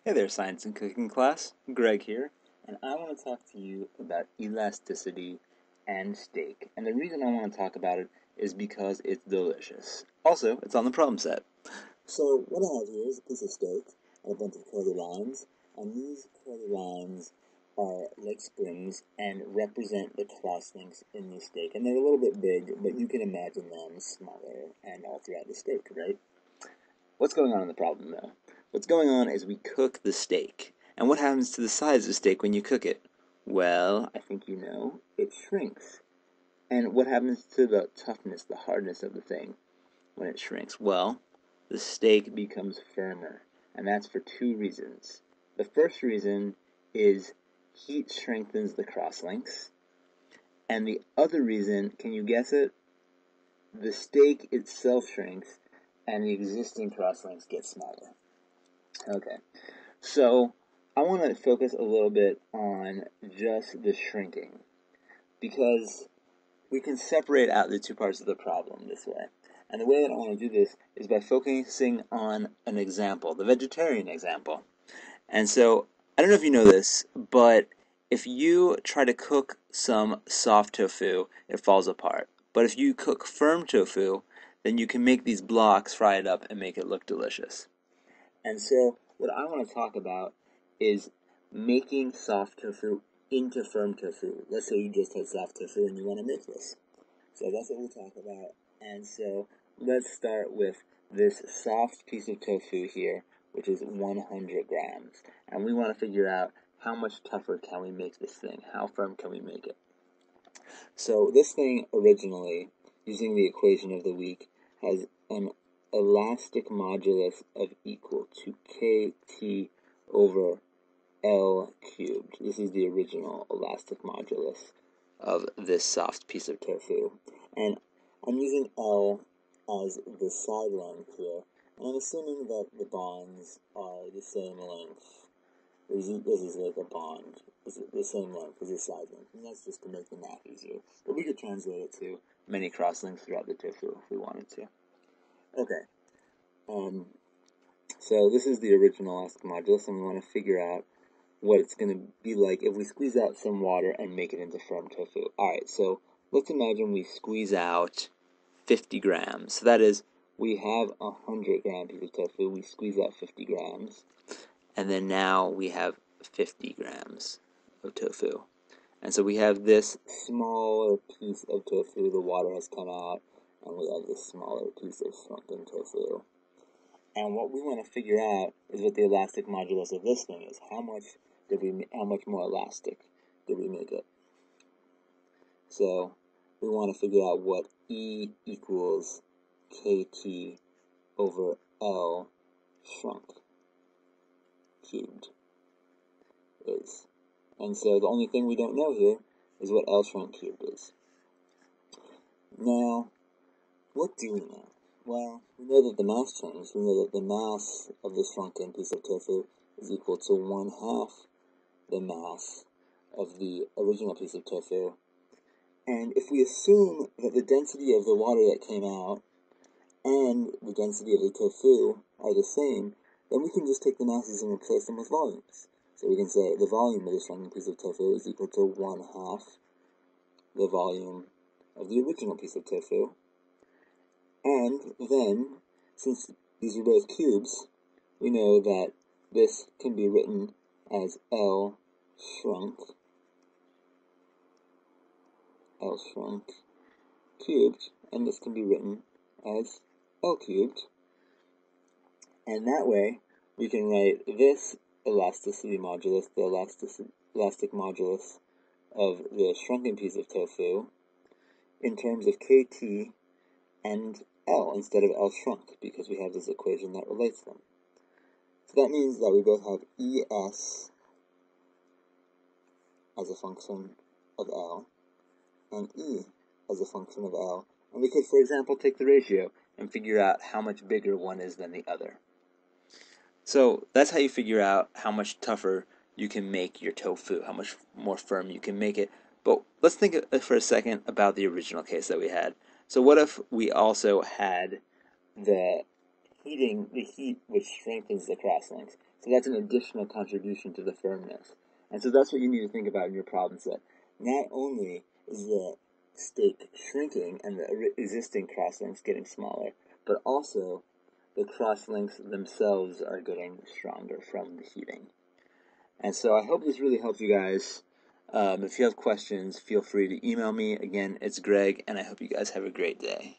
Hey there, science and cooking class. Greg here, and I want to talk to you about elasticity and steak. And the reason I want to talk about it is because it's delicious. Also, it's on the problem set. So, what I have here is a piece of steak and a bunch of curly lines, and these curly lines are like springs and represent the cross links in the steak. And they're a little bit big, but you can imagine them smaller and all throughout the steak, right? What's going on in the problem, though? What's going on is we cook the steak. And what happens to the size of the steak when you cook it? Well, I think you know, it shrinks. And what happens to the toughness, the hardness of the thing when it shrinks? Well, the steak becomes firmer. And that's for two reasons. The first reason is heat strengthens the crosslinks. And the other reason, can you guess it? The steak itself shrinks and the existing crosslinks get smaller. Okay, so I want to focus a little bit on just the shrinking because we can separate out the two parts of the problem this way. And the way that I want to do this is by focusing on an example, the vegetarian example. And so, I don't know if you know this, but if you try to cook some soft tofu, it falls apart. But if you cook firm tofu, then you can make these blocks, fry it up, and make it look delicious. And so, what I want to talk about is making soft tofu into firm tofu. Let's say you just had soft tofu and you want to make this. So that's what we'll talk about. And so, let's start with this soft piece of tofu here, which is 100 grams. And we want to figure out how much tougher can we make this thing? How firm can we make it? So this thing originally, using the equation of the week, has an elastic modulus of equal to kT over L cubed. This is the original elastic modulus of this soft piece of tofu. And I'm using L as the side length here, and I'm assuming that the bonds are the same length. This is like a bond. It's the same length as the side length, and that's just to make the math easier. But we could translate it to many cross links throughout the tofu if we wanted to. Okay. So this is the original elastic modulus, and we want to figure out what it's going to be like if we squeeze out some water and make it into firm tofu. Alright, so let's imagine we squeeze out 50 grams. So that is, we have a 100 gram piece of tofu, we squeeze out 50 grams, and then now we have 50 grams of tofu. And so we have this smaller piece of tofu, the water has come out, and we have this smaller piece of shrunken tofu. And what we want to figure out is what the elastic modulus of this thing is. How much more elastic did we make it? So we want to figure out what E equals kT over L shrunk cubed is. And so the only thing we don't know here is what L shrunk cubed is. Now, what do we know? Well, we know that the mass changed. We know that the mass of the shrunken piece of tofu is equal to 1/2 the mass of the original piece of tofu. And if we assume that the density of the water that came out and the density of the tofu are the same, then we can just take the masses and replace them with volumes. So we can say the volume of the shrunken piece of tofu is equal to 1/2 the volume of the original piece of tofu. And then, since these are both cubes, we know that this can be written as L shrunk cubed, and this can be written as L cubed. And that way, we can write this elasticity modulus, the elastic modulus of the shrunken piece of tofu, in terms of kT and L instead of L shrunk, because we have this equation that relates them. So that means that we both have ES as a function of L, and E as a function of L. And we could, for example, take the ratio and figure out how much bigger one is than the other. So that's how you figure out how much tougher you can make your tofu, how much more firm you can make it. But let's think for a second about the original case that we had. So what if we also had the heat which strengthens the crosslinks? So that's an additional contribution to the firmness. And so that's what you need to think about in your problem set. Not only is the steak shrinking and the existing crosslinks getting smaller, but also the crosslinks themselves are getting stronger from the heating. And so I hope this really helps you guys. If you have questions, feel free to email me. Again, it's Greg, and I hope you guys have a great day.